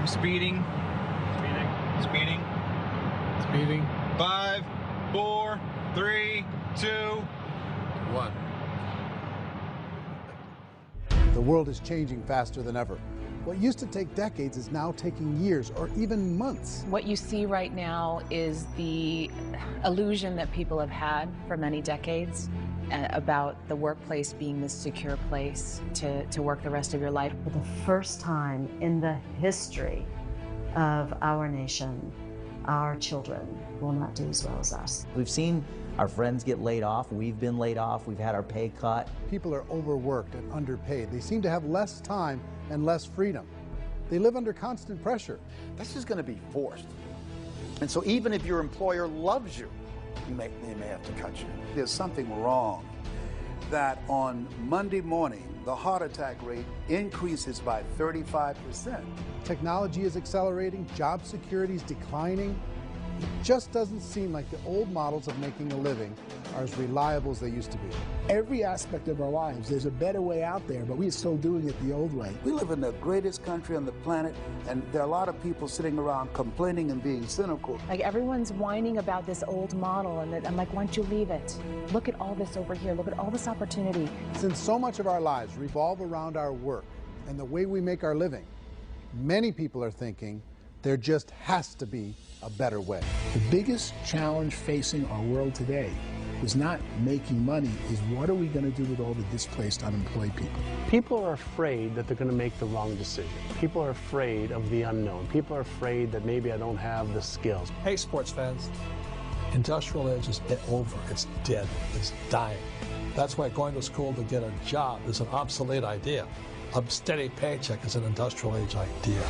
I'm speeding. Speeding. 5, 4, 3, 2, 1. The world is changing faster than ever. What used to take decades is now taking years or even months. What you see right now is the illusion that people have had for many decades about the workplace being this secure place to work the rest of your life. For the first time in the history of our nation, our children will not do as well as us. We've seen our friends get laid off. We've been laid off. We've had our pay cut. People are overworked and underpaid. They seem to have less time and less freedom. They live under constant pressure. This is going to be forced. And so even if your employer loves you, they may have to cut you. There's something wrong that on Monday morning, the heart attack rate increases by 35%. Technology is accelerating, job security is declining. It just doesn't seem like the old models of making a living are as reliable as they used to be. Every aspect of our lives, there's a better way out there, but we're still doing it the old way. We live in the greatest country on the planet, and there are a lot of people sitting around complaining and being cynical. Like, everyone's whining about this old model, and I'm like, why don't you leave it? Look at all this over here. Look at all this opportunity. Since so much of our lives revolve around our work and the way we make our living, many people are thinking there just has to be a better way. The biggest challenge facing our world today is not making money, is what are we going to do with all the displaced, unemployed people? People are afraid that they're going to make the wrong decision. People are afraid of the unknown. People are afraid that maybe I don't have the skills. Hey, sports fans, industrial age is over. It's dead. It's dying. That's why going to school to get a job is an obsolete idea. A steady paycheck is an industrial age idea.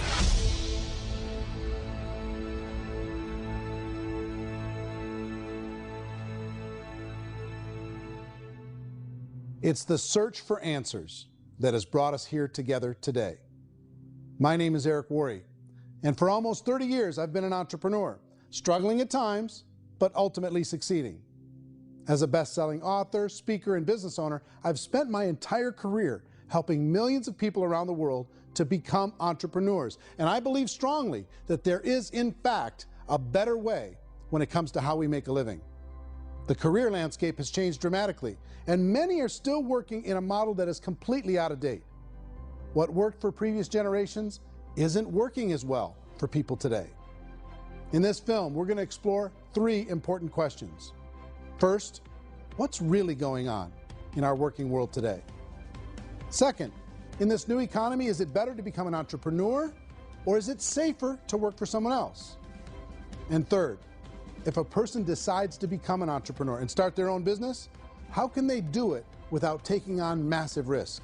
It's the search for answers that has brought us here together today. My name is Eric Worre, and for almost 30 years I've been an entrepreneur, struggling at times, but ultimately succeeding. As a best-selling author, speaker, and business owner, I've spent my entire career helping millions of people around the world to become entrepreneurs. And I believe strongly that there is, in fact, a better way when it comes to how we make a living. The career landscape has changed dramatically, and many are still working in a model that is completely out of date. What worked for previous generations isn't working as well for people today. In this film, we're going to explore 3 important questions. First, what's really going on in our working world today? Second, in this new economy, is it better to become an entrepreneur, or is it safer to work for someone else? And third, if a person decides to become an entrepreneur and start their own business, how can they do it without taking on massive risk?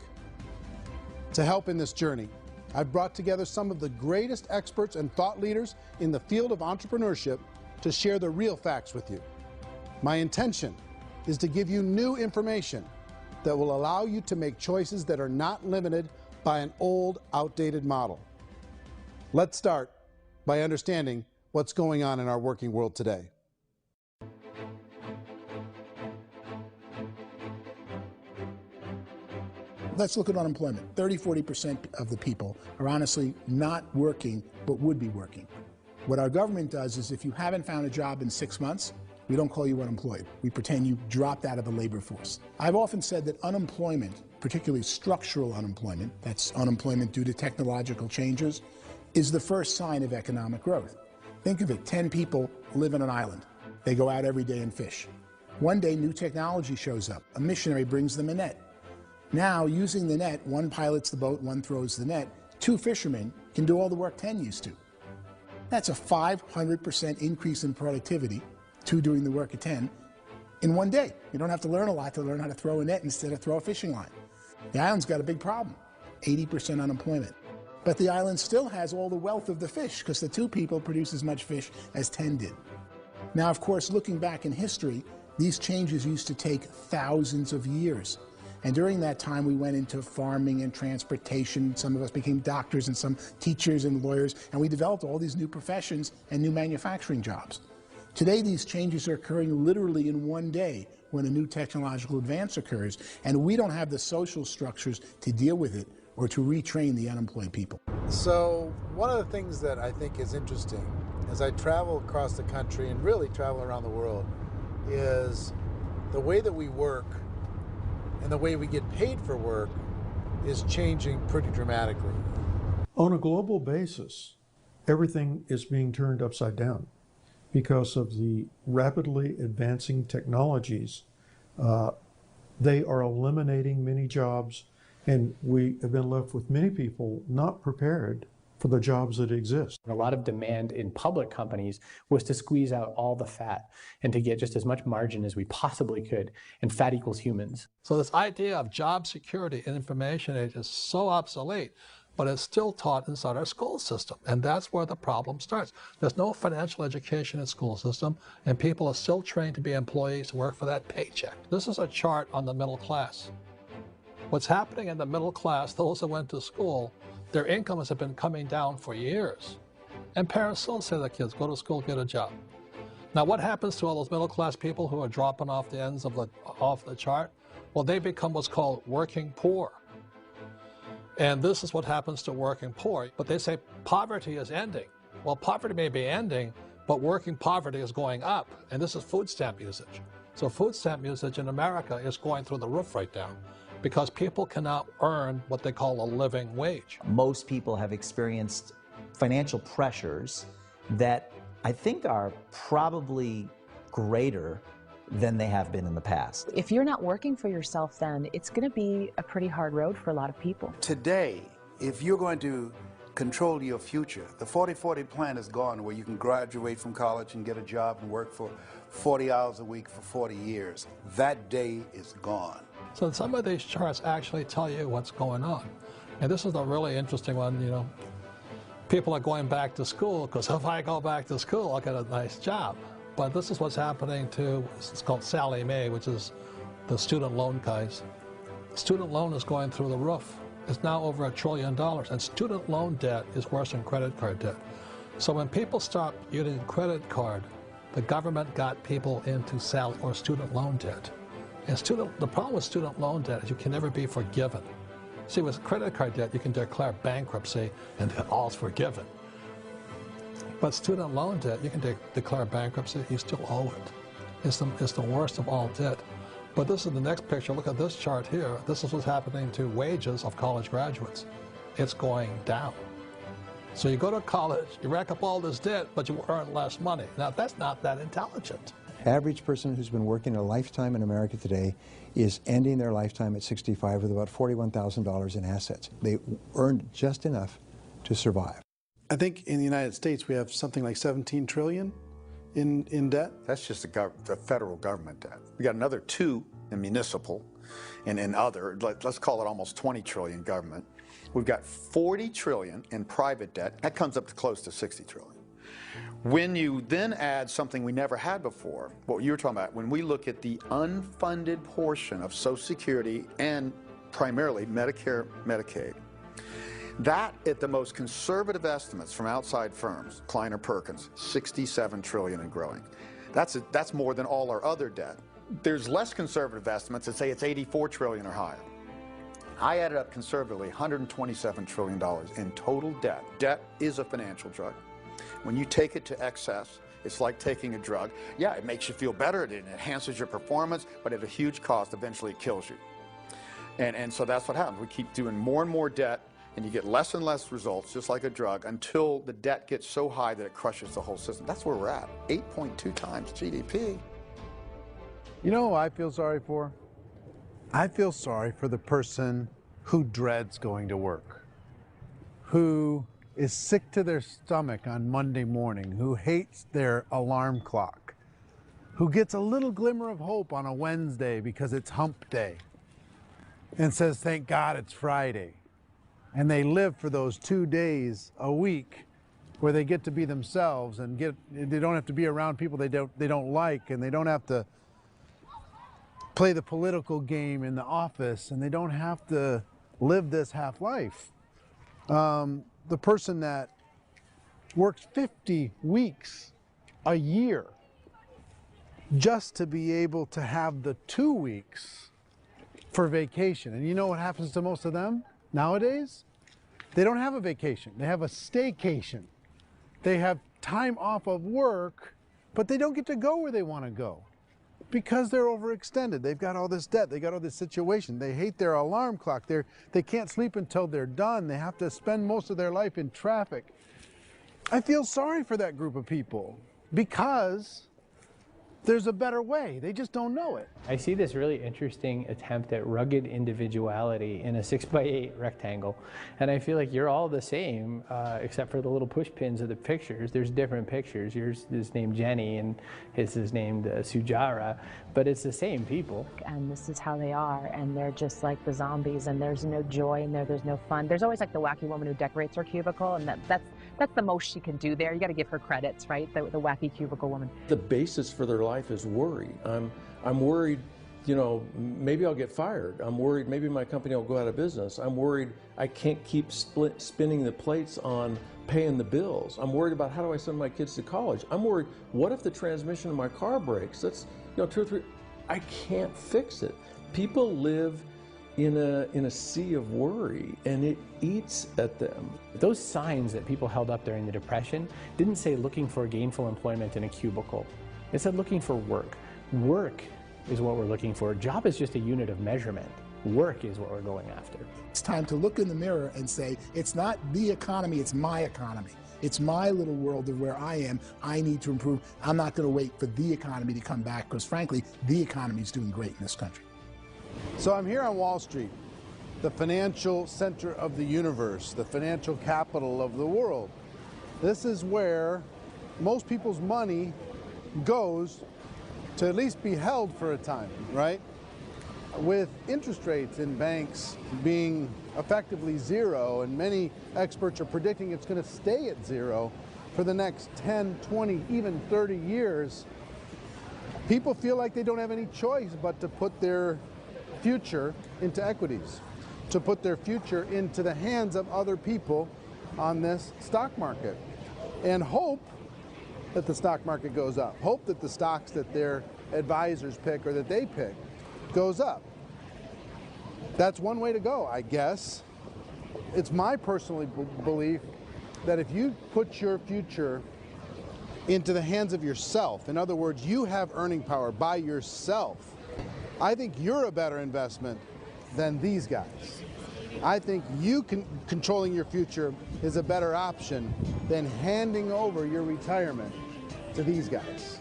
To help in this journey, I've brought together some of the greatest experts and thought leaders in the field of entrepreneurship to share the real facts with you. My intention is to give you new information that will allow you to make choices that are not limited by an old, outdated model. Let's start by understanding what's going on in our working world today. Let's look at unemployment. 30–40% of the people are honestly not working, but would be working. What our government does is if you haven't found a job in 6 months, we don't call you unemployed. We pretend you dropped out of the labor force. I've often said that unemployment, particularly structural unemployment, that's unemployment due to technological changes, is the first sign of economic growth. Think of it, 10 people live on an island. They go out every day and fish. One day, new technology shows up. A missionary brings them a net. Now, using the net, one pilots the boat, one throws the net. 2 fishermen can do all the work 10 used to. That's a 500% increase in productivity, 2 doing the work of 10, in one day. You don't have to learn a lot to learn how to throw a net instead of throw a fishing line. The island's got a big problem, 80% unemployment. But the island still has all the wealth of the fish because the 2 people produce as much fish as 10 did. Now, of course, looking back in history, these changes used to take thousands of years. And during that time, we went into farming and transportation. Some of us became doctors and some teachers and lawyers, and we developed all these new professions and new manufacturing jobs. Today, these changes are occurring literally in one day when a new technological advance occurs, and we don't have the social structures to deal with it or to retrain the unemployed people. So one of the things that I think is interesting as I travel across the country and really travel around the world is the way that we work and the way we get paid for work is changing pretty dramatically. On a global basis, everything is being turned upside down because of the rapidly advancing technologies. They are eliminating many jobs, and we have been left with many people not prepared for the jobs that exist. A lot of demand in public companies was to squeeze out all the fat and to get just as much margin as we possibly could, and fat equals humans. So this idea of job security in information age is so obsolete, but it's still taught inside our school system, and that's where the problem starts. There's no financial education in school system, and people are still trained to be employees who work for that paycheck. This is a chart on the middle class. What's happening in the middle class, those that went to school, their incomes have been coming down for years. And parents still say to their kids, go to school, get a job. Now what happens to all those middle class people who are dropping off the ends of the chart? Well, they become what's called working poor. And this is what happens to working poor. But they say poverty is ending. Well, poverty may be ending, but working poverty is going up. And this is food stamp usage. So food stamp usage in America is going through the roof right now, because people cannot earn what they call a living wage. Most people have experienced financial pressures that I think are probably greater than they have been in the past. If you're not working for yourself, then it's going to be a pretty hard road for a lot of people. Today, if you're going to control your future, the 40-40 plan is gone, where you can graduate from college and get a job and work for 40 hours a week for 40 years. That day is gone. So some of these charts actually tell you what's going on. And this is a really interesting one, you know. People are going back to school because if I go back to school, I'll get a nice job. But this is what's happening to, it's called Sallie Mae, which is the student loan guys. Student loan is going through the roof. It's now over $1 trillion, and student loan debt is worse than credit card debt. So when people stopped using credit card, the government got people into student loan debt. And the problem with student loan debt is you can never be forgiven. See, with credit card debt, you can declare bankruptcy and all's forgiven. But student loan debt, you can declare bankruptcy, you still owe it. It's the worst of all debt. But this is the next picture. Look at this chart here. This is what's happening to wages of college graduates. It's going down. So you go to college, you rack up all this debt, but you earn less money. Now, that's not that intelligent. Average person who's been working a lifetime in America today is ending their lifetime at 65 with about $41,000 in assets. They earned just enough to survive. I think in the United States we have something like 17 trillion in debt. That's just the federal government debt. We got another 2 in municipal and in other, let's call it almost 20 trillion government. We've got 40 trillion in private debt. That comes up to close to 60 trillion. When you then add something we never had before, what you were talking about, when we look at the unfunded portion of Social Security and primarily Medicare, Medicaid, that, at the most conservative estimates from outside firms, Kleiner Perkins, 67 trillion and growing. That's more than all our other debt. There's less conservative estimates that say it's 84 trillion or higher. I added up conservatively $127 trillion in total debt. Debt is a financial drug. When you take it to excess, it's like taking a drug. Yeah, it makes you feel better, it enhances your performance, but at a huge cost, eventually it kills you. And so that's what happens. We keep doing more and more debt, and you get less and less results, just like a drug, until the debt gets so high that it crushes the whole system. That's where we're at, 8.2 times GDP. You know who I feel sorry for? I feel sorry for the person who dreads going to work, who is sick to their stomach on Monday morning, who hates their alarm clock, who gets a little glimmer of hope on a Wednesday because it's hump day and says, thank God it's Friday. And they live for those 2 days a week where they get to be themselves and they don't have to be around people they don't like, and they don't have to play the political game in the office, and they don't have to live this half life. The person that works 50 weeks a year just to be able to have the 2 weeks for vacation. And you know what happens to most of them? Nowadays, they don't have a vacation. They have a staycation. They have time off of work, but they don't get to go where they want to go because they're overextended. They've got all this debt. They got all this situation. They hate their alarm clock. They can't sleep until they're done. They have to spend most of their life in traffic. I feel sorry for that group of people because there's a better way. They just don't know it. I see this really interesting attempt at rugged individuality in a 6x8 rectangle. And I feel like you're all the same, except for the little push pins of the pictures. There's different pictures. Yours is named Jenny and his is named Sujara, but it's the same people. And this is how they are, and they're just like the zombies, and there's no joy in there, there's no fun. There's always like the wacky woman who decorates her cubicle, and that's the most she can do there. You got to give her credits, right? The wacky cubicle woman. The basis for their life is worry. I'm worried, you know, maybe I'll get fired. I'm worried maybe my company will go out of business. I'm worried I can't keep spinning the plates on paying the bills. I'm worried about how do I send my kids to college. I'm worried, what if the transmission of my car breaks? That's, you know, 2 or 3, I can't fix it. People live in a sea of worry, and it eats at them. Those signs that people held up during the Depression didn't say looking for gainful employment in a cubicle. It said looking for work. Work is what we're looking for. Job is just a unit of measurement. Work is what we're going after. It's time to look in the mirror and say, it's not the economy, it's my economy. It's my little world of where I am. I need to improve. I'm not going to wait for the economy to come back because, frankly, the economy is doing great in this country. So I'm here on Wall Street, the financial center of the universe, the financial capital of the world. This is where most people's money goes to at least be held for a time, right? With interest rates in banks being effectively zero, and many experts are predicting it's going to stay at zero for the next 10, 20, even 30 years, people feel like they don't have any choice but to put their future into equities, to put their future into the hands of other people on this stock market, and hope that the stock market goes up, hope that the stocks that their advisors pick or that they pick goes up. That's one way to go, I guess. It's my personal belief that if you put your future into the hands of yourself, in other words, you have earning power by yourself, I think you're a better investment than these guys. I think you controlling your future is a better option than handing over your retirement to these guys.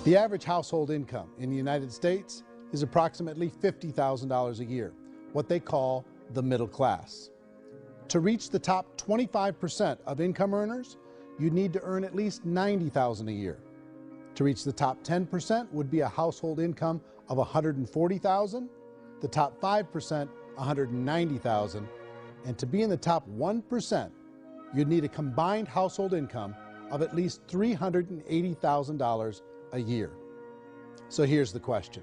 The average household income in the United States is approximately $50,000 a year, what they call the middle class. To reach the top 25% of income earners, you'd need to earn at least $90,000 a year. To reach the top 10% would be a household income of $140,000, the top 5%, $190,000, and to be in the top 1%, you'd need a combined household income of at least $380,000 a year. So here's the question.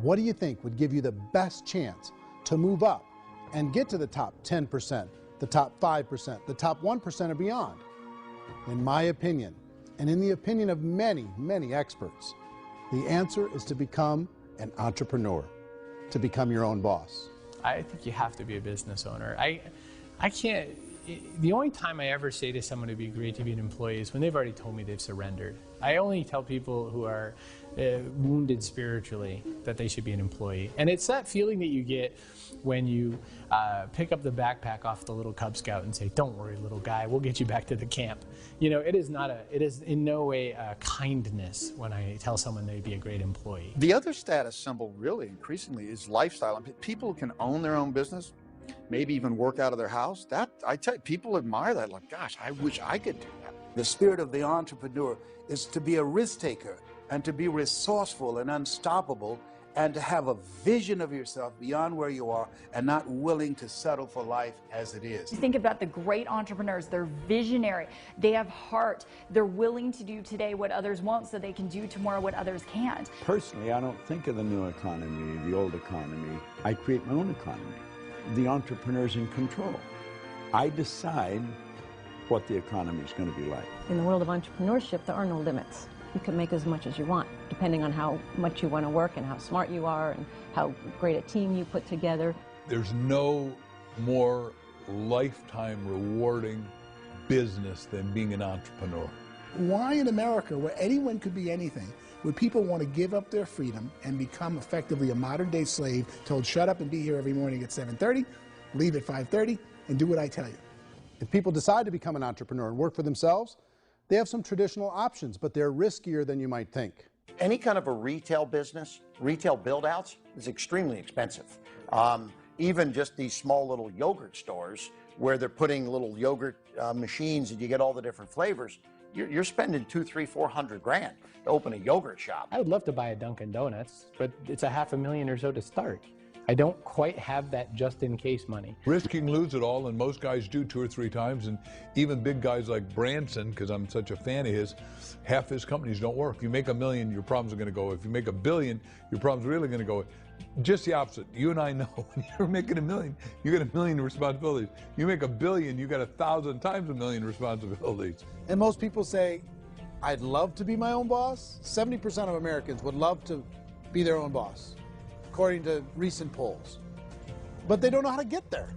What do you think would give you the best chance to move up and get to the top 10%, the top 5%, the top 1% and beyond? In my opinion, and in the opinion of many, many experts, the answer is to become an entrepreneur, to become your own boss. I think you have to be a business owner. I can't, the only time I ever say to someone it'd be great to be an employee is when they've already told me they've surrendered. I only tell people who are wounded spiritually that they should be an employee. And it's that feeling that you get when you pick up the backpack off the little Cub Scout and say, "Don't worry, little guy, we'll get you back to the camp." You know, it is in no way a kindness when I tell someone they'd be a great employee. The other status symbol really increasingly is lifestyle. I mean, people can own their own business, maybe even work out of their house. That, I tell you, people admire that. Like, gosh, I wish I could do that. The spirit of the entrepreneur is to be a risk taker and to be resourceful and unstoppable and to have a vision of yourself beyond where you are and not willing to settle for life as it is. Think about the great entrepreneurs. They're visionary. They have heart. They're willing to do today what others won't so they can do tomorrow what others can't. Personally, I don't think of the new economy, the old economy. I create my own economy. The entrepreneur's in control. I decide what the economy is going to be like. In the world of entrepreneurship, there are no limits. You can make as much as you want, depending on how much you want to work and how smart you are and how great a team you put together. There's no more lifetime rewarding business than being an entrepreneur. Why in America, where anyone could be anything, would people want to give up their freedom and become effectively a modern-day slave, told shut up and be here every morning at 7:30, leave at 5:30, and do what I tell you? If people decide to become an entrepreneur and work for themselves, they have some traditional options, but they're riskier than you might think. Any kind of a retail business, retail build-outs, is extremely expensive. Even just these small little yogurt stores where they're putting little yogurt machines and you get all the different flavors, you're spending $200,000, $300,000, $400,000 to open a yogurt shop. I would love to buy a Dunkin' Donuts, but it's $500,000 or so to start. I don't quite have that just-in-case money. Risk you can lose it all, and most guys do 2 or 3 times, and even big guys like Branson, because I'm such a fan of his, half his companies don't work. If you make $1 million, your problems are going to go. If you make $1 billion, your problems are really going to go. Just the opposite. You and I know when you're making $1 million, you get $1 million responsibilities. You make $1 billion, you got 1,000 times $1 million responsibilities. And most people say, I'd love to be my own boss. 70% of Americans would love to be their own boss, according to recent polls. But they don't know how to get there.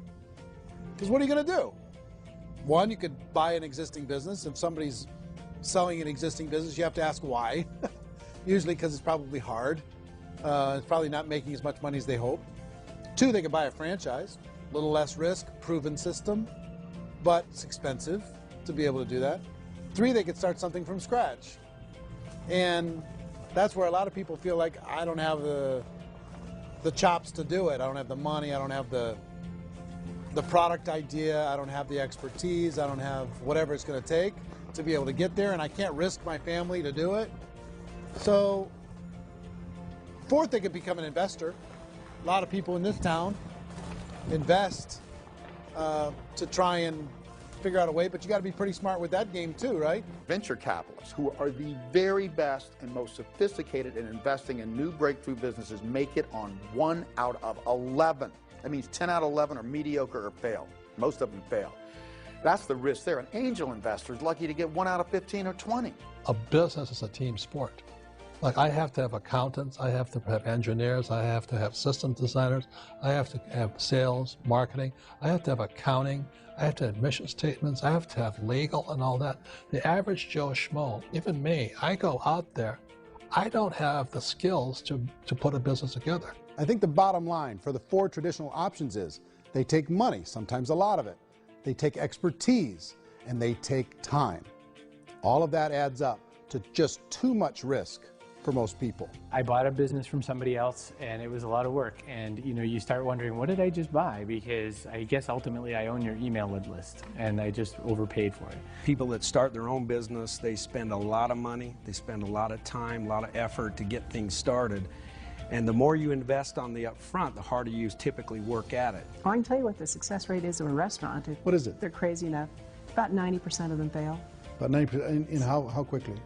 Because what are you going to do? One, you could buy an existing business. If somebody's selling an existing business, you have to ask why. Usually because it's probably hard. It's probably not making as much money as they hope. 2, they could buy a franchise. A little less risk, proven system, but it's expensive to be able to do that. 3, they could start something from scratch. And that's where a lot of people feel like, I don't have the chops to do it. I don't have the money. I don't have the product idea. I don't have the expertise. I don't have whatever it's going to take to be able to get there, and I can't risk my family to do it. So, 4th, they could become an investor. A lot of people in this town invest to try and figure out a way, but you got to be pretty smart with that game too, right? Venture capitalists, who are the very best and most sophisticated in investing in new breakthrough businesses, make it on 1 out of 11. That means 10 out of 11 are mediocre or fail. Most of them fail. That's the risk there. An angel investor is lucky to get 1 out of 15 or 20. A business is a team sport. Like, I have to have accountants, I have to have engineers, I have to have system designers, I have to have sales, marketing, I have to have accounting, I have to have mission statements, I have to have legal and all that. The average Joe Schmo, even me, I go out there, I don't have the skills to put a business together. I think the bottom line for the 4 traditional options is they take money, sometimes a lot of it. They take expertise, and they take time. All of that adds up to just too much risk for most people. I bought a business from somebody else, and it was a lot of work. And you start wondering, what did I just buy? Because I guess ultimately I own your email list, and I just overpaid for it. People that start their own business, they spend a lot of money, they spend a lot of time, a lot of effort to get things started. And the more you invest on the upfront, the harder you typically work at it. I can tell you what the success rate is of a restaurant. What is it? They're crazy enough. About 90% of them fail. About 90%, in how quickly?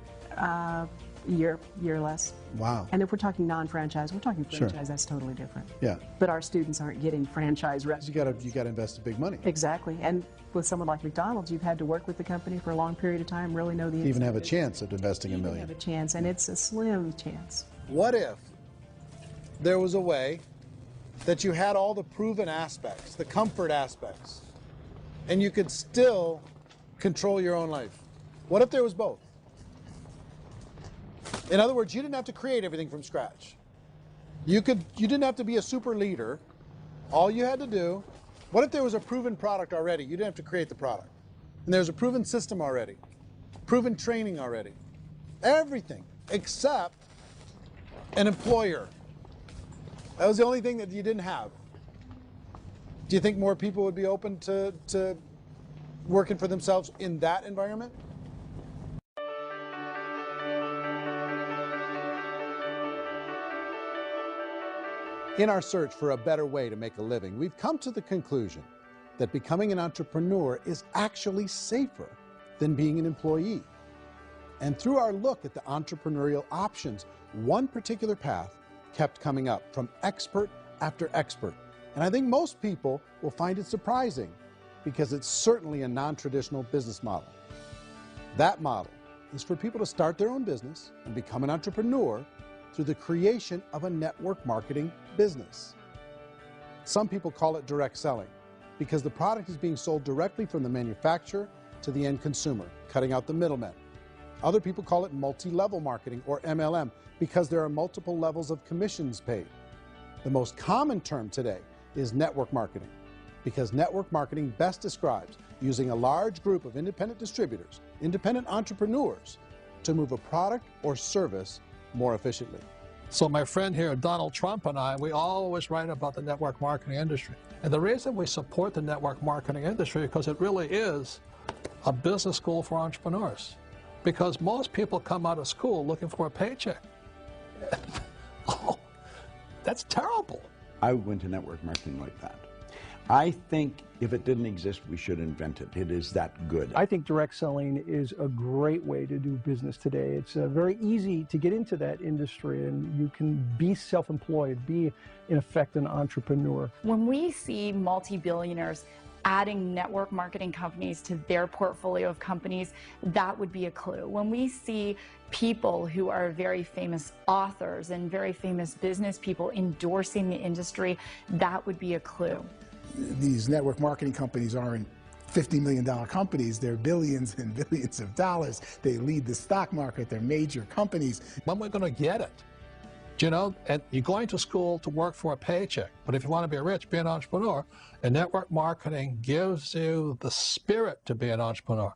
Year less. Wow. And if we're talking non-franchise, we're talking franchise, Sure. That's totally different. Yeah. But our students aren't getting franchise restaurants. You got to invest big money. Exactly. And with someone like McDonald's, you've had to work with the company for a long period of time, really know the Even have a chance at investing $1 million. have a chance, and it's a slim chance. What if there was a way that you had all the proven aspects, the comfort aspects, and you could still control your own life? What if there was both? In other words, you didn't have to create everything from scratch. You didn't have to be a super leader. All you had to do, what if there was a proven product already? You didn't have to create the product. And there's a proven system already, proven training already. Everything except an employer. That was the only thing that you didn't have. Do you think more people would be open to working for themselves in that environment? In our search for a better way to make a living, we've come to the conclusion that becoming an entrepreneur is actually safer than being an employee. And through our look at the entrepreneurial options, one particular path kept coming up from expert after expert. And I think most people will find it surprising because it's certainly a non-traditional business model. That model is for people to start their own business and become an entrepreneur through the creation of a network marketing business. Some people call it direct selling because the product is being sold directly from the manufacturer to the end consumer, cutting out the middlemen. Other people call it multi-level marketing, or MLM, because there are multiple levels of commissions paid. The most common term today is network marketing, because network marketing best describes using a large group of independent distributors, independent entrepreneurs, to move a product or service more efficiently. So my friend here, Donald Trump, and I, we always write about the network marketing industry. And the reason we support the network marketing industry is because it really is a business school for entrepreneurs. Because most people come out of school looking for a paycheck. Oh, that's terrible. I went to network marketing like that. I think if it didn't exist, we should invent it. It is that good. I think direct selling is a great way to do business today. It's very easy to get into that industry, and you can be self-employed, be, in effect, an entrepreneur. When we see multi-billionaires adding network marketing companies to their portfolio of companies, that would be a clue. When we see people who are very famous authors and very famous business people endorsing the industry, that would be a clue. These network marketing companies aren't $50 million companies. They're billions and billions of dollars. They lead the stock market. They're major companies. When we're going to get it? You know, and you're going to school to work for a paycheck, but if you want to be rich, be an entrepreneur, and network marketing gives you the spirit to be an entrepreneur.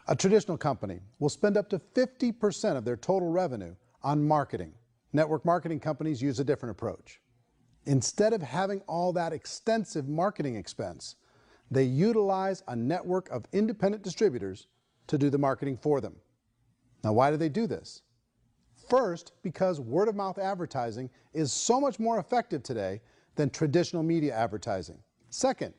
A traditional company will spend up to 50% of their total revenue on marketing. Network marketing companies use a different approach. Instead of having all that extensive marketing expense, they utilize a network of independent distributors to do the marketing for them. Now, why do they do this? First, because word-of-mouth advertising is so much more effective today than traditional media advertising. Second,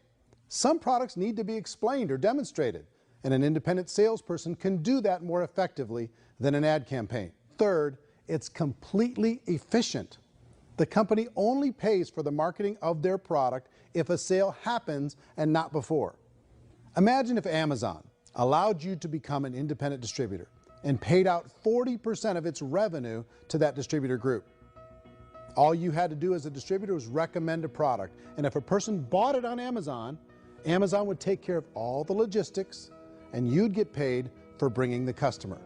some products need to be explained or demonstrated, and an independent salesperson can do that more effectively than an ad campaign. Third, it's completely efficient. The company only pays for the marketing of their product if a sale happens and not before. Imagine if Amazon allowed you to become an independent distributor and paid out 40% of its revenue to that distributor group. All you had to do as a distributor was recommend a product, and if a person bought it on Amazon, Amazon would take care of all the logistics, and you'd get paid for bringing the customer.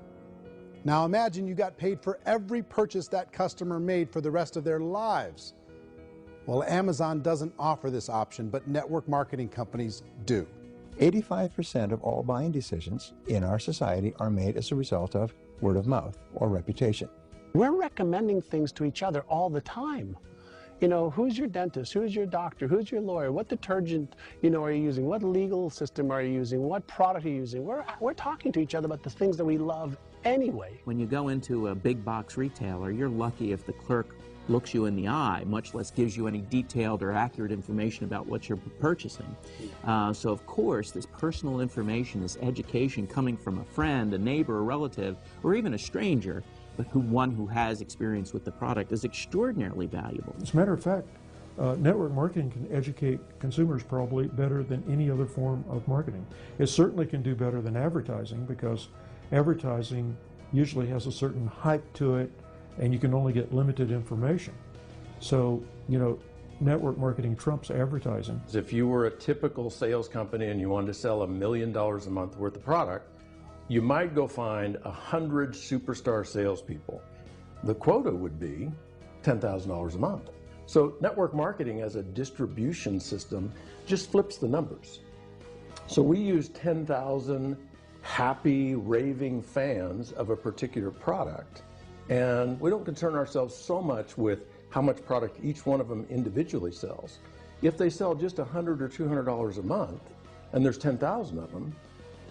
Now imagine you got paid for every purchase that customer made for the rest of their lives. Well, Amazon doesn't offer this option, but network marketing companies do. 85% of all buying decisions in our society are made as a result of word of mouth or reputation. We're recommending things to each other all the time. You know, who's your dentist? Who's your doctor? Who's your lawyer? What detergent, are you using? What legal system are you using? What product are you using? We're talking to each other about the things that we love anyway. When you go into a big box retailer, you're lucky if the clerk looks you in the eye, much less gives you any detailed or accurate information about what you're purchasing. So of course, this personal information, this education coming from a friend, a neighbor, a relative, or even a stranger, but one who has experience with the product is extraordinarily valuable. As a matter of fact, network marketing can educate consumers probably better than any other form of marketing. It certainly can do better than advertising, because advertising usually has a certain hype to it, and you can only get limited information. So, network marketing trumps advertising. If you were a typical sales company and you wanted to sell $1 million a month worth of product, you might go find 100 superstar salespeople. The quota would be $10,000 a month. So network marketing as a distribution system just flips the numbers. So we use 10,000 happy, raving fans of a particular product, and we don't concern ourselves so much with how much product each one of them individually sells. If they sell just $100 or $200 a month, and there's 10,000 of them,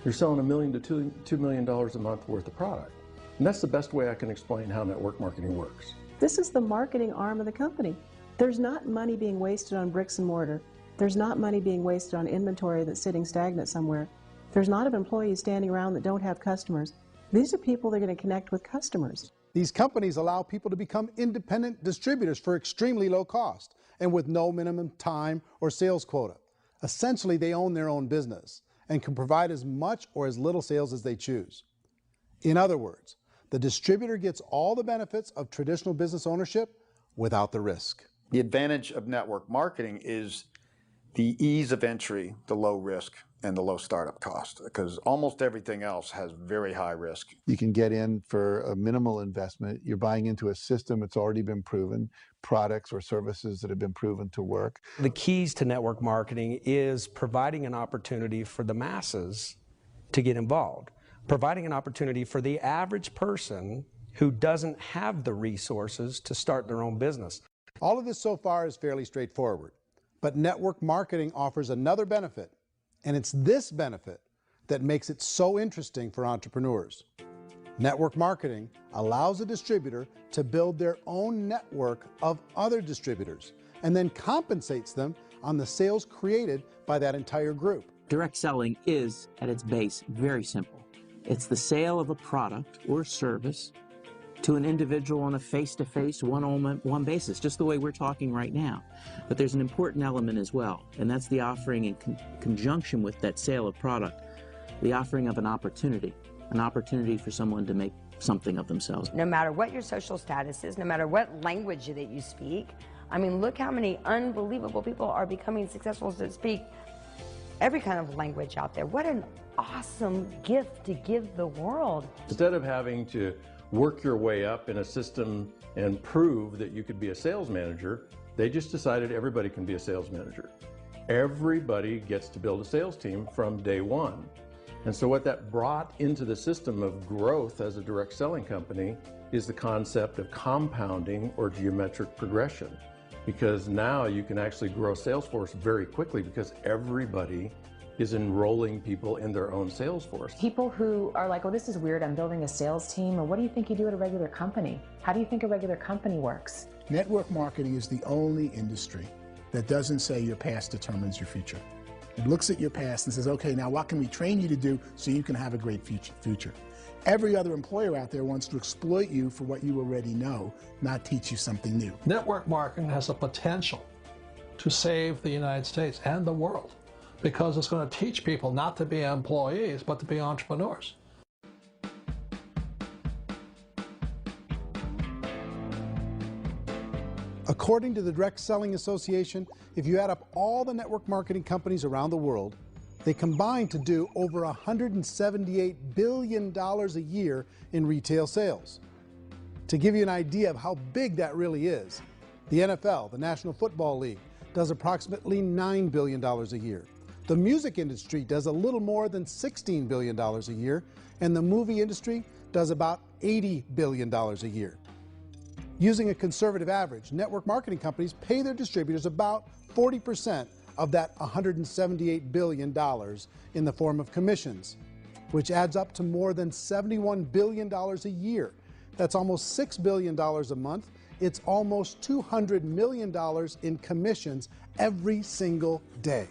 you're selling $1 million to $2 million a month worth of product. And that's the best way I can explain how network marketing works. This is the marketing arm of the company. There's not money being wasted on bricks and mortar. There's not money being wasted on inventory that's sitting stagnant somewhere. There's not of employees standing around that don't have customers. These are people that are going to connect with customers. These companies allow people to become independent distributors for extremely low cost and with no minimum time or sales quota. Essentially, they own their own business and can provide as much or as little sales as they choose. In other words, the distributor gets all the benefits of traditional business ownership without the risk. The advantage of network marketing is the ease of entry, the low risk, and the low startup cost, because almost everything else has very high risk. You can get in for a minimal investment. You're buying into a system that's already been proven, products or services that have been proven to work. The keys to network marketing is providing an opportunity for the masses to get involved, providing an opportunity for the average person who doesn't have the resources to start their own business. All of this so far is fairly straightforward, but network marketing offers another benefit, and it's this benefit that makes it so interesting for entrepreneurs. Network marketing allows a distributor to build their own network of other distributors and then compensates them on the sales created by that entire group. Direct selling is, at its base, very simple. It's the sale of a product or service to an individual on a face-to-face, one-on-one basis, just the way we're talking right now. But there's an important element as well, and that's the offering in conjunction with that sale of product, the offering of an opportunity for someone to make something of themselves. No matter what your social status is, no matter what language that you speak, I mean, look how many unbelievable people are becoming successful to speak every kind of language out there. What an awesome gift to give the world. Instead of having to work your way up in a system and prove that you could be a sales manager, they just decided everybody can be a sales manager. Everybody gets to build a sales team from day one. And so what that brought into the system of growth as a direct selling company is the concept of compounding or geometric progression. Because now you can actually grow sales force very quickly because everybody is enrolling people in their own sales force. People who are like, oh, this is weird, I'm building a sales team, or what do you think you do at a regular company? How do you think a regular company works? Network marketing is the only industry that doesn't say your past determines your future. It looks at your past and says, okay, now what can we train you to do so you can have a great future? Every other employer out there wants to exploit you for what you already know, not teach you something new. Network marketing has a potential to save the United States and the world, because it's going to teach people not to be employees, but to be entrepreneurs. According to the Direct Selling Association, if you add up all the network marketing companies around the world, they combine to do over $178 billion a year in retail sales. To give you an idea of how big that really is, the NFL, the National Football League, does approximately $9 billion a year. The music industry does a little more than $16 billion a year, and the movie industry does about $80 billion a year. Using a conservative average, network marketing companies pay their distributors about 40% of that $178 billion in the form of commissions, which adds up to more than $71 billion a year. That's almost $6 billion a month. It's almost $200 million in commissions every single day.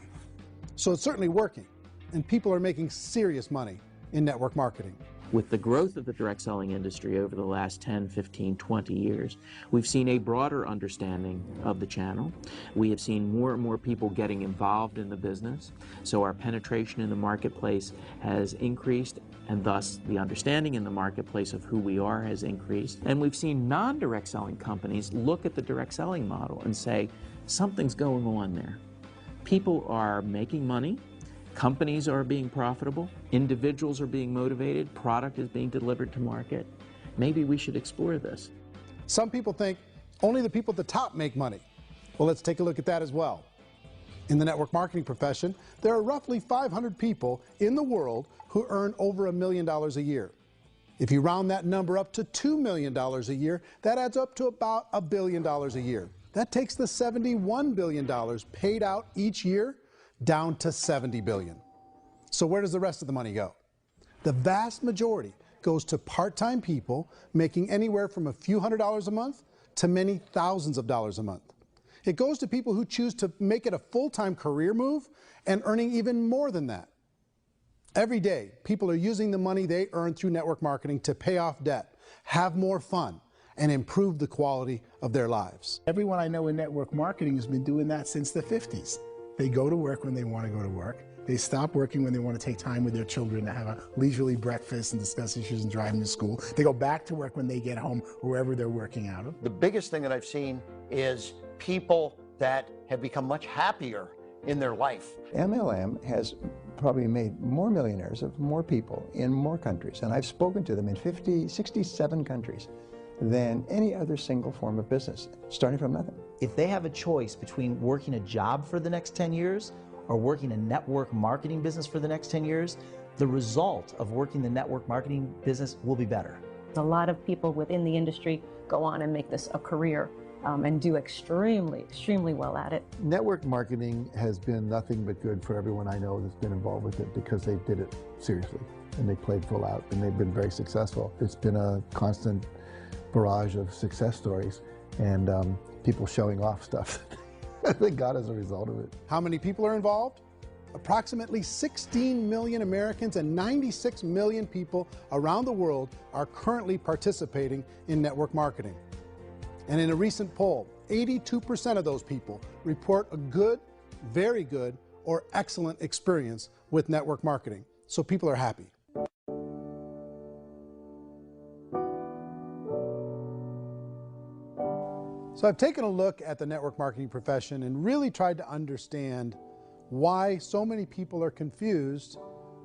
So it's certainly working, and people are making serious money in network marketing. With the growth of the direct selling industry over the last 10, 15, 20 years, we've seen a broader understanding of the channel. We have seen more and more people getting involved in the business, so our penetration in the marketplace has increased, and thus the understanding in the marketplace of who we are has increased. And we've seen non-direct selling companies look at the direct selling model and say, something's going on there. People are making money. Companies are being profitable, individuals are being motivated, product is being delivered to market. Maybe we should explore this. Some people think only the people at the top make money. Well, let's take a look at that as well. In the network marketing profession, there are roughly 500 people in the world who earn over $1 million a year. If you round that number up to $2 million a year, that adds up to about $1 billion a year. That takes the $71 billion paid out each year down to $70 billion. So where does the rest of the money go? The vast majority goes to part-time people making anywhere from a few $100s a month to many thousands of dollars a month. It goes to people who choose to make it a full-time career move and earning even more than that. Every day, people are using the money they earn through network marketing to pay off debt, have more fun, and improve the quality of their lives. Everyone I know in network marketing has been doing that since the 50s. They go to work when they want to go to work. They stop working when they want to take time with their children to have a leisurely breakfast and discuss issues and drive them to school. They go back to work when they get home, wherever they're working out of. The biggest thing that I've seen is people that have become much happier in their life. MLM has probably made more millionaires of more people in more countries, and I've spoken to them in 67 countries, than any other single form of business, starting from nothing. If they have a choice between working a job for the next 10 years or working a network marketing business for the next 10 years, the result of working the network marketing business will be better. A lot of people within the industry go on and make this a career and do extremely well at it. Network marketing has been nothing but good for everyone I know that's been involved with it because they did it seriously and they played full out and they've been very successful. It's been a constant barrage of success stories and people showing off stuff that they got as a result of it. How many people are involved? Approximately 16 million Americans and 96 million people around the world are currently participating in network marketing. And in a recent poll, 82% of those people report a good, very good, or excellent experience with network marketing. So people are happy. So I've taken a look at the network marketing profession and really tried to understand why so many people are confused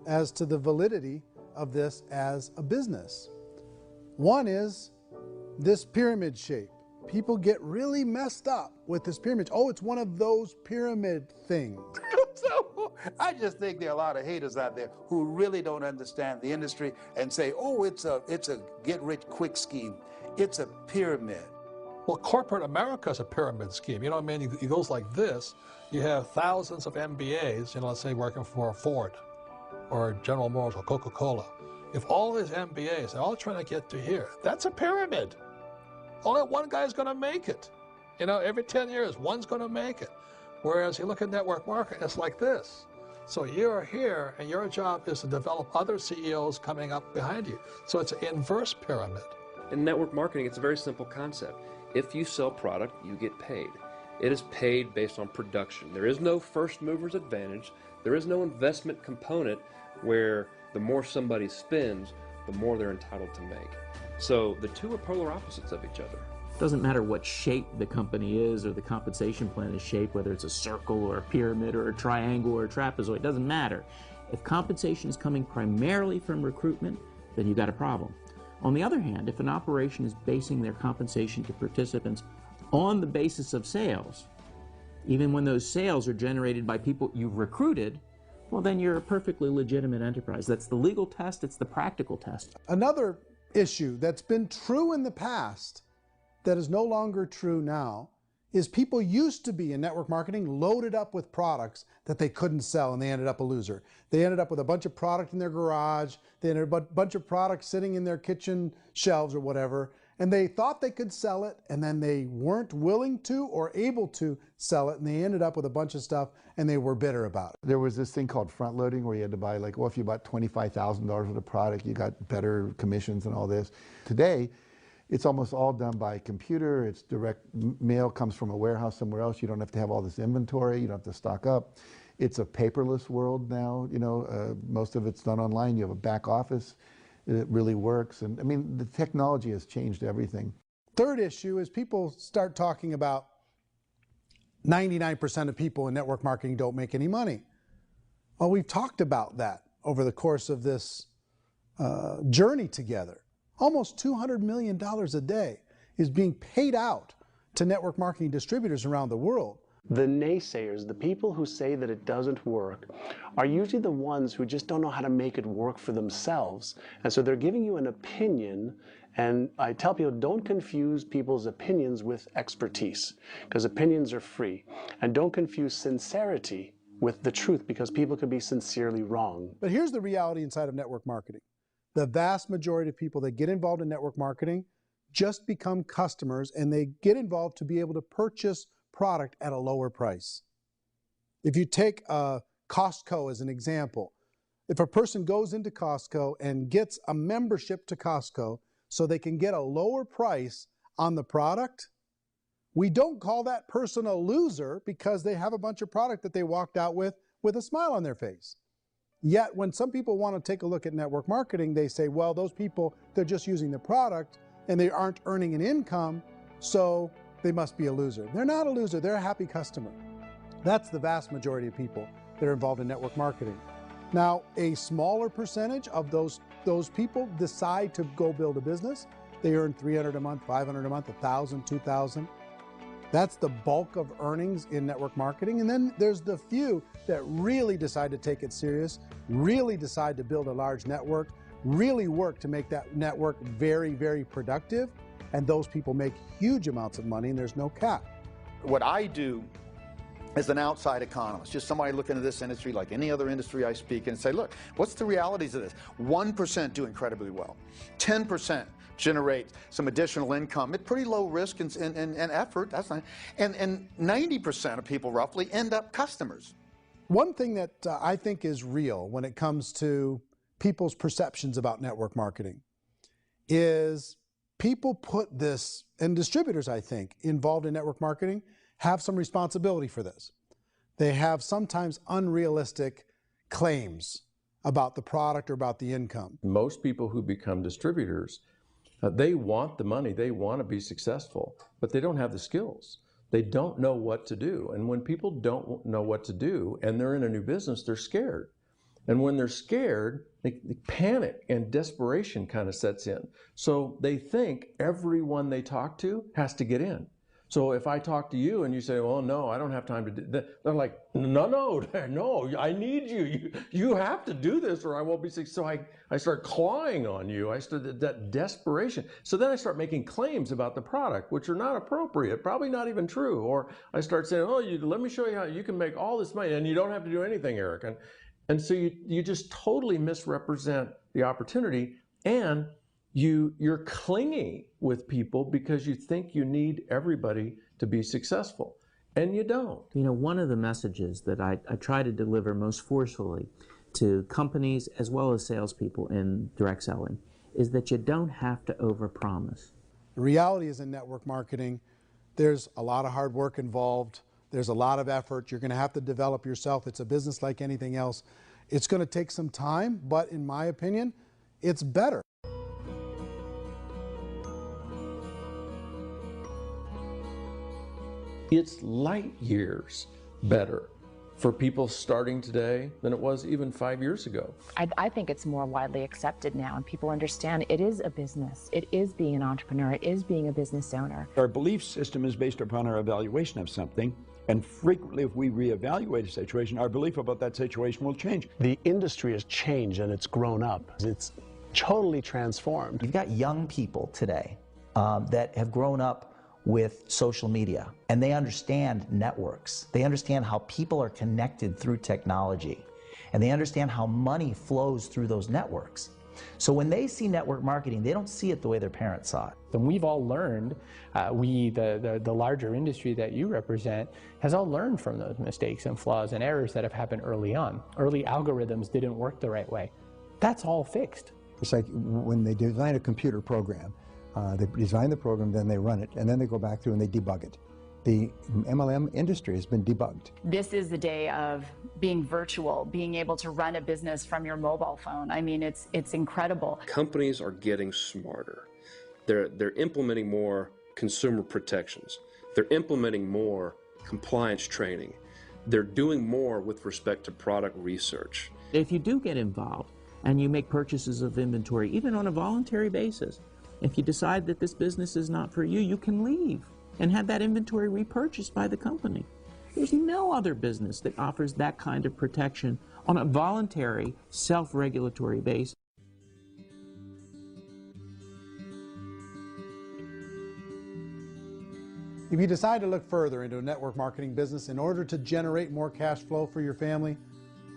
as to the validity of this as a business. One is this pyramid shape. People get really messed up with this pyramid. Oh, it's one of those pyramid things. So I just think there are a lot of haters out there who really don't understand the industry and say, oh, it's a get-rich-quick scheme. It's a pyramid. Well, corporate America is a pyramid scheme. You know what I mean? It goes like this. You have thousands of MBAs, let's say working for Ford or General Motors or Coca-Cola. If all these MBAs are all trying to get to here, that's a pyramid. Only one guy's going to make it. Every 10 years, one's going to make it. Whereas you look at network marketing, it's like this. So you're here, and your job is to develop other CEOs coming up behind you. So it's an inverse pyramid. In network marketing, it's a very simple concept. If you sell product, you get paid. It is paid based on production. There is no first mover's advantage. There is no investment component where the more somebody spends, the more they're entitled to make. So the two are polar opposites of each other. It doesn't matter what shape the company is or the compensation plan is shaped, whether it's a circle or a pyramid or a triangle or a trapezoid, it doesn't matter. If compensation is coming primarily from recruitment, then you've got a problem. On the other hand, if an operation is basing their compensation to participants on the basis of sales, even when those sales are generated by people you've recruited, well, then you're a perfectly legitimate enterprise. That's the legal test, it's the practical test. Another issue that's been true in the past that is no longer true now is people used to be in network marketing loaded up with products that they couldn't sell and they ended up a loser. They ended up with a bunch of product in their garage, they ended up with a bunch of products sitting in their kitchen shelves or whatever, and they thought they could sell it and then they weren't willing to or able to sell it and they ended up with a bunch of stuff and they were bitter about it. There was this thing called front loading where you had to buy if you bought $25,000 worth of product, you got better commissions and all this. Today, it's almost all done by computer. It's direct mail comes from a warehouse somewhere else. You don't have to have all this inventory. You don't have to stock up. It's a paperless world now. Most of it's done online. You have a back office. It really works. And I mean, the technology has changed everything. Third issue is people start talking about 99% of people in network marketing don't make any money. Well, we've talked about that over the course of this journey together. Almost $200 million a day is being paid out to network marketing distributors around the world. The naysayers, the people who say that it doesn't work, are usually the ones who just don't know how to make it work for themselves. And so they're giving you an opinion, and I tell people, don't confuse people's opinions with expertise, because opinions are free. And don't confuse sincerity with the truth, because people can be sincerely wrong. But here's the reality inside of network marketing. The vast majority of people that get involved in network marketing just become customers, and they get involved to be able to purchase product at a lower price. If you take Costco as an example, if a person goes into Costco and gets a membership to Costco so they can get a lower price on the product, we don't call that person a loser because they have a bunch of product that they walked out with a smile on their face. Yet when some people want to take a look at network marketing, they say, well, those people, they're just using the product and they aren't earning an income, so they must be a loser. They're not a loser, they're a happy customer. That's the vast majority of people that are involved in network marketing. Now, a smaller percentage of those people decide to go build a business. They earn $300 a month, $500 a month, $1,000, $2,000. That's the bulk of earnings in network marketing. And then there's the few that really decide to take it serious, really decide to build a large network, really work to make that network very, very productive. And those people make huge amounts of money and there's no cap. What I do as an outside economist, just somebody looking at this industry like any other industry I speak in, and say, look, what's the realities of this? 1% do incredibly well. 10% generate some additional income at pretty low risk and effort. That's not, and 90% of people roughly end up customers. One thing that I think is real when it comes to people's perceptions about network marketing is people put this, and distributors, I think, involved in network marketing have some responsibility for this. They have sometimes unrealistic claims about the product or about the income. Most people who become distributors, they want the money, they want to be successful, but they don't have the skills. They don't know what to do. And when people don't know what to do and they're in a new business, they're scared. And when they're scared, they panic and desperation kind of sets in. So they think everyone they talk to has to get in. So if I talk to you and you say, well, no, I don't have time to do that, they're like, no, I need you. You have to do this or I won't be successful. So I start clawing on you. I start that desperation. So then I start making claims about the product, which are not appropriate, probably not even true. Or I start saying, oh, let me show you how you can make all this money and you don't have to do anything, Eric. And so you just totally misrepresent the opportunity, and you're clingy with people because you think you need everybody to be successful, and you don't. You know, one of the messages that I try to deliver most forcefully to companies as well as salespeople in direct selling is that you don't have to overpromise. The reality is in network marketing, there's a lot of hard work involved. There's a lot of effort. You're going to have to develop yourself. It's a business like anything else. It's going to take some time, but in my opinion, it's better. It's light years better for people starting today than it was even 5 years ago. I think it's more widely accepted now, and people understand it is a business. It is being an entrepreneur. It is being a business owner. Our belief system is based upon our evaluation of something, and frequently if we reevaluate a situation, our belief about that situation will change. The industry has changed and it's grown up. It's totally transformed. You've got young people today that have grown up with social media, and they understand networks. They understand how people are connected through technology, and they understand how money flows through those networks. So when they see network marketing, they don't see it the way their parents saw it. And we've all learned, the larger industry that you represent, has all learned from those mistakes and flaws and errors that have happened early on. Early algorithms didn't work the right way. That's all fixed. It's like when they design a computer program, they design the program, then they run it, and then they go back through and they debug it. The MLM industry has been debugged. This is the day of being virtual, being able to run a business from your mobile phone. I mean, it's incredible. Companies are getting smarter. They're implementing more consumer protections. They're implementing more compliance training. They're doing more with respect to product research. If you do get involved and you make purchases of inventory, even on a voluntary basis, if you decide that this business is not for you, you can leave and have that inventory repurchased by the company. There's no other business that offers that kind of protection on a voluntary, self-regulatory basis. If you decide to look further into a network marketing business in order to generate more cash flow for your family,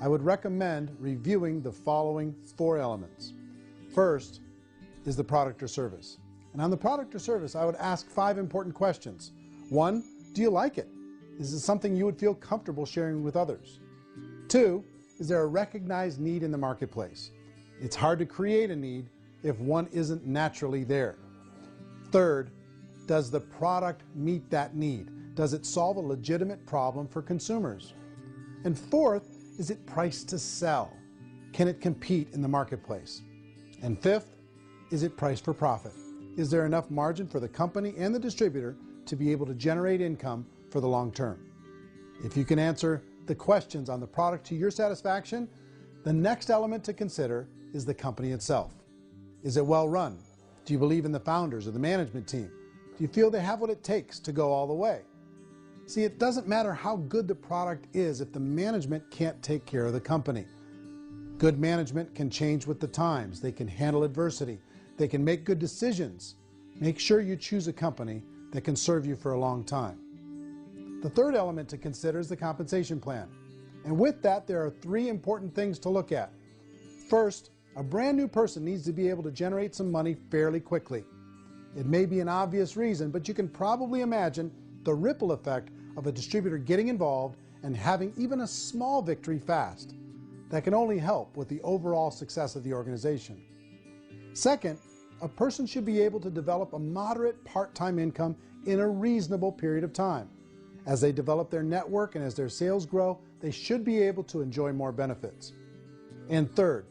I would recommend reviewing the following 4 elements. First is the product or service. And on the product or service, I would ask 5 important questions. 1, do you like it? Is it something you would feel comfortable sharing with others? 2, is there a recognized need in the marketplace? It's hard to create a need if one isn't naturally there. 3rd, does the product meet that need? Does it solve a legitimate problem for consumers? And 4th, is it priced to sell? Can it compete in the marketplace? And 5th, is it priced for profit? Is there enough margin for the company and the distributor to be able to generate income for the long term. If you can answer the questions on the product to your satisfaction, the next element to consider is the company itself. Is it well run? Do you believe in the founders or the management team? Do you feel they have what it takes to go all the way? See, it doesn't matter how good the product is if the management can't take care of the company. Good management can change with the times. They can handle adversity. They can make good decisions. Make sure you choose a company that can serve you for a long time. The third element to consider is the compensation plan. And with that, there are 3 important things to look at. First, a brand new person needs to be able to generate some money fairly quickly. It may be an obvious reason, but you can probably imagine the ripple effect of a distributor getting involved and having even a small victory fast. That can only help with the overall success of the organization. Second, a person should be able to develop a moderate part-time income in a reasonable period of time. As they develop their network and as their sales grow, they should be able to enjoy more benefits. And third,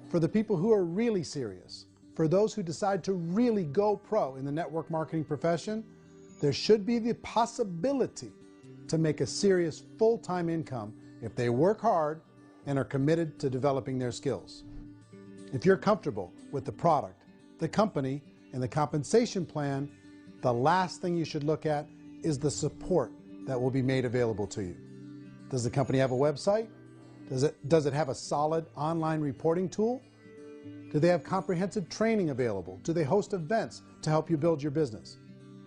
for the people who are really serious, for those who decide to really go pro in the network marketing profession, there should be the possibility to make a serious full-time income if they work hard and are committed to developing their skills. If you're comfortable with the product, the company, and the compensation plan, the last thing you should look at is the support that will be made available to you. Does the company have a website? Does it have a solid online reporting tool? Do they have comprehensive training available? Do they host events to help you build your business?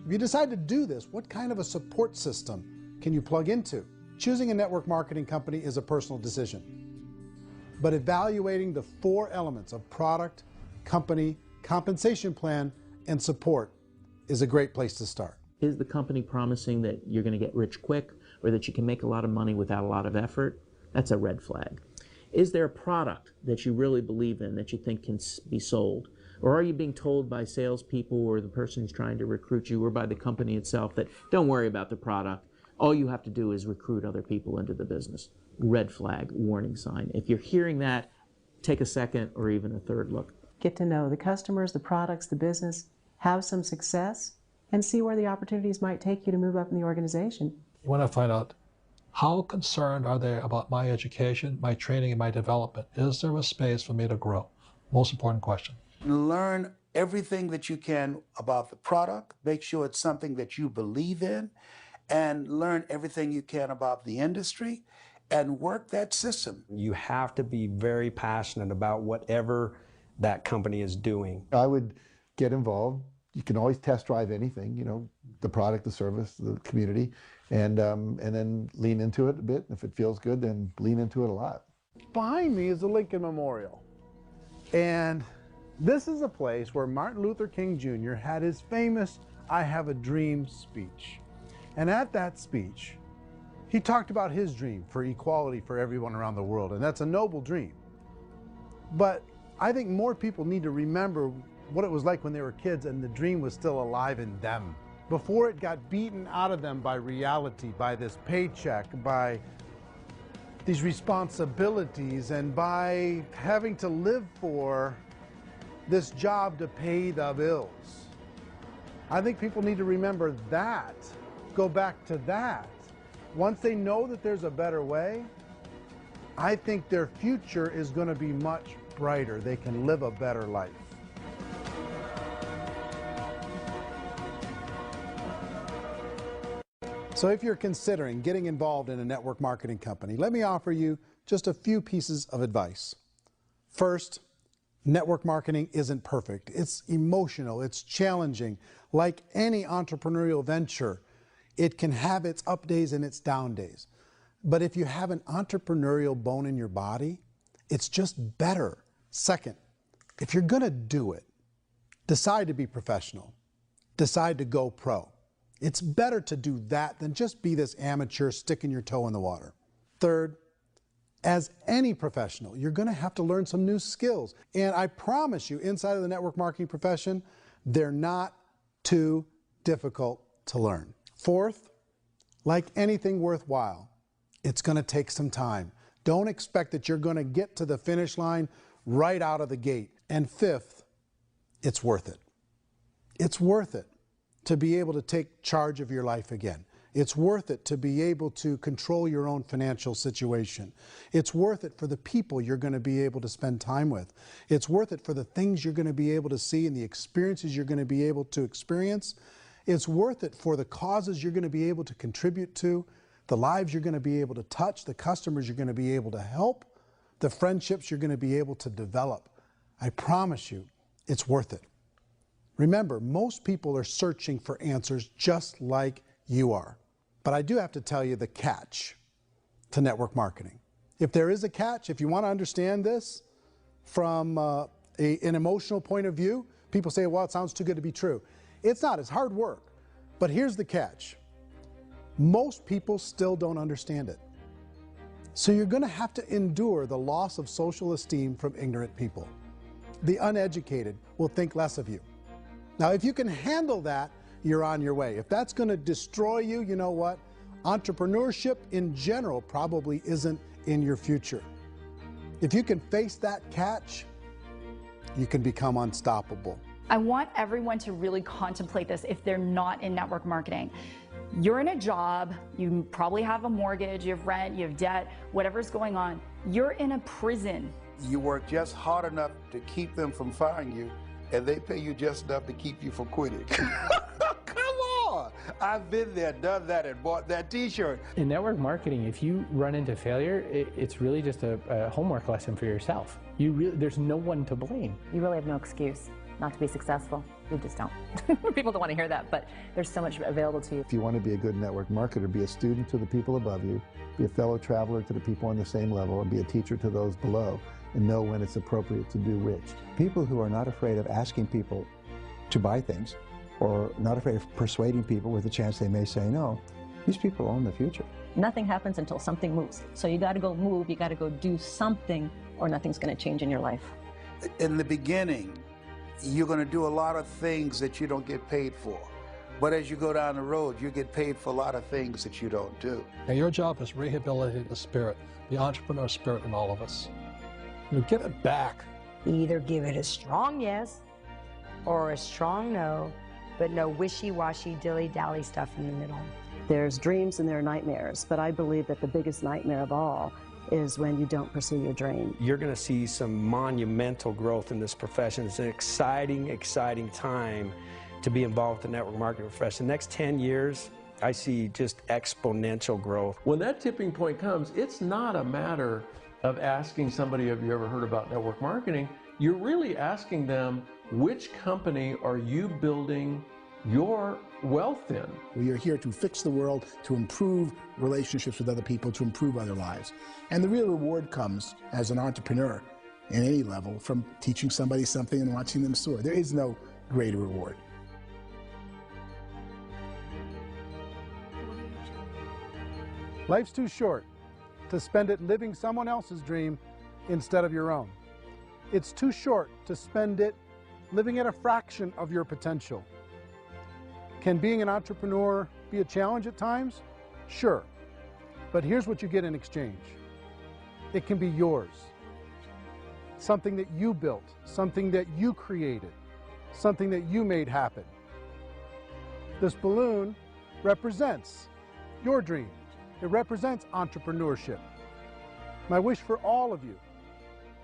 If you decide to do this, what kind of a support system can you plug into? Choosing a network marketing company is a personal decision. But evaluating the 4 elements of product, company, compensation plan, and support is a great place to start. Is the company promising that you're going to get rich quick or that you can make a lot of money without a lot of effort? That's a red flag. Is there a product that you really believe in that you think can be sold? Or are you being told by salespeople or the person who's trying to recruit you or by the company itself that don't worry about the product, all you have to do is recruit other people into the business? Red flag, warning sign. If you're hearing that, take a second or even a third look. Get to know the customers, the products, the business, have some success, and see where the opportunities might take you to move up in the organization. You want to find out, how concerned are they about my education, my training, and my development? Is there a space for me to grow? Most important question. Learn everything that you can about the product. Make sure it's something that you believe in, and learn everything you can about the industry and work that system. You have to be very passionate about whatever that company is doing. I would get involved. You can always test drive anything, you know, the product, the service, the community, and then lean into it a bit. If it feels good, then lean into it a lot. Behind me is the Lincoln Memorial. And this is a place where Martin Luther King Jr. had his famous "I Have a Dream" speech. And at that speech, he talked about his dream for equality for everyone around the world, and that's a noble dream. But I think more people need to remember what it was like when they were kids and the dream was still alive in them, before it got beaten out of them by reality, by this paycheck, by these responsibilities, and by having to live for this job to pay the bills. I think people need to remember that, go back to that. Once they know that there's a better way, I think their future is going to be much brighter. They can live a better life. So if you're considering getting involved in a network marketing company, let me offer you just a few pieces of advice. First, network marketing isn't perfect. It's emotional, it's challenging. Like any entrepreneurial venture, it can have its up days and its down days. But if you have an entrepreneurial bone in your body, it's just better. Second, if you're gonna do it, decide to be professional. Decide to go pro. It's better to do that than just be this amateur sticking your toe in the water. Third, as any professional, you're gonna have to learn some new skills. And I promise you, inside of the network marketing profession, they're not too difficult to learn. Fourth, like anything worthwhile, it's gonna take some time. Don't expect that you're gonna get to the finish line right out of the gate. And fifth, it's worth it. It's worth it to be able to take charge of your life again. It's worth it to be able to control your own financial situation. It's worth it for the people you're going to be able to spend time with. It's worth it for the things you're going to be able to see and the experiences you're going to be able to experience. It's worth it for the causes you're going to be able to contribute to, the lives you're going to be able to touch, the customers you're going to be able to help, the friendships you're going to be able to develop. I promise you, it's worth it. Remember, most people are searching for answers just like you are. But I do have to tell you the catch to network marketing. If there is a catch, if you want to understand this from an emotional point of view, people say, well, it sounds too good to be true. It's not, it's hard work. But here's the catch. Most people still don't understand it. So you're going to have to endure the loss of social esteem from ignorant people. The uneducated will think less of you. Now, if you can handle that, you're on your way. If that's going to destroy you, you know what? Entrepreneurship in general probably isn't in your future. If you can face that catch, you can become unstoppable. I want everyone to really contemplate this if they're not in network marketing. You're in a job, you probably have a mortgage, you have rent, you have debt, whatever's going on. You're in a prison. You work just hard enough to keep them from firing you, and they pay you just enough to keep you from quitting. Come on! I've been there, done that, and bought that t-shirt. In network marketing, if you run into failure, it's really just a homework lesson for yourself. There's no one to blame. You really have no excuse not to be successful. You just don't. People don't want to hear that, but there's so much available to you. If you want to be a good network marketer, be a student to the people above you, be a fellow traveler to the people on the same level, and be a teacher to those below, and know when it's appropriate to do which. People who are not afraid of asking people to buy things, or not afraid of persuading people with a chance they may say no, these people own the future. Nothing happens until something moves. So you got to go move, you got to go do something, or nothing's going to change in your life. In the beginning, you're going to do a lot of things that you don't get paid for. But as you go down the road, you get paid for a lot of things that you don't do. Now your job is rehabilitate the spirit, the entrepreneur spirit in all of us. You get it back. Either give it a strong yes or a strong no, but no wishy-washy, dilly-dally stuff in the middle. There's dreams and there are nightmares, but I believe that the biggest nightmare of all is when you don't pursue your dream. You're going to see some monumental growth in this profession. It's an exciting, exciting time to be involved with the network marketing profession. The next 10 years, I see just exponential growth. When that tipping point comes, it's not a matter of asking somebody, have you ever heard about network marketing? You're really asking them, which company are you building your wealth in? We are here to fix the world, to improve relationships with other people, to improve other lives. And the real reward comes as an entrepreneur in any level from teaching somebody something and watching them soar. There is no greater reward. Life's too short to spend it living someone else's dream instead of your own. It's too short to spend it living at a fraction of your potential. Can being an entrepreneur be a challenge at times? Sure. But here's what you get in exchange. It can be yours. Something that you built, something that you created, something that you made happen. This balloon represents your dream. It represents entrepreneurship. My wish for all of you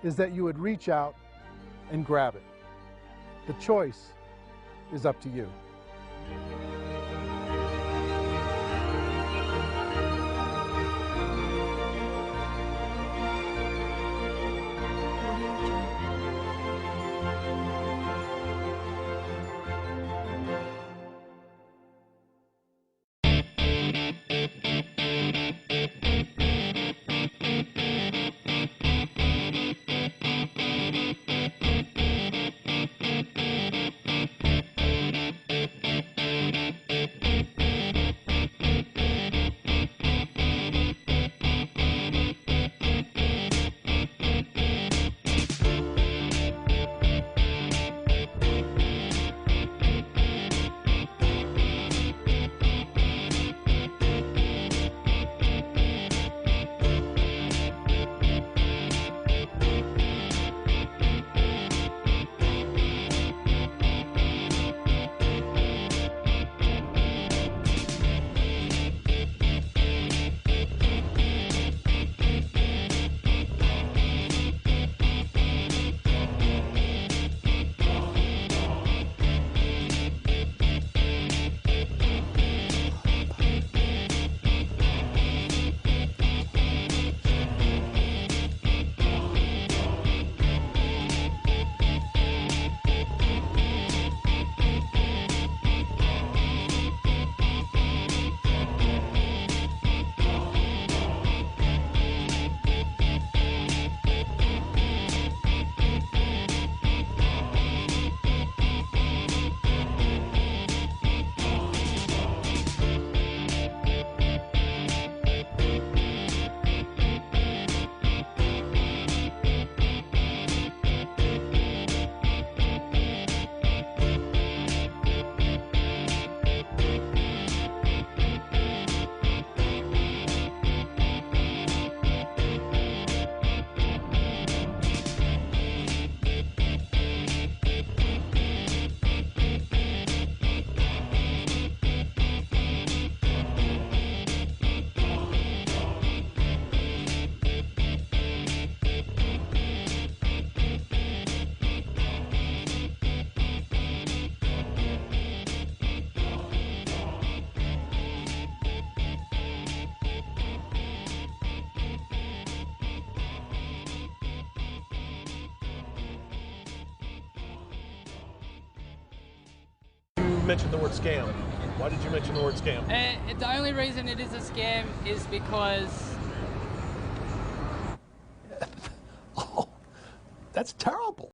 is that you would reach out and grab it. The choice is up to you. mentioned the word scam. Why did you mention the word scam? The only reason it is a scam is because... Oh, that's terrible.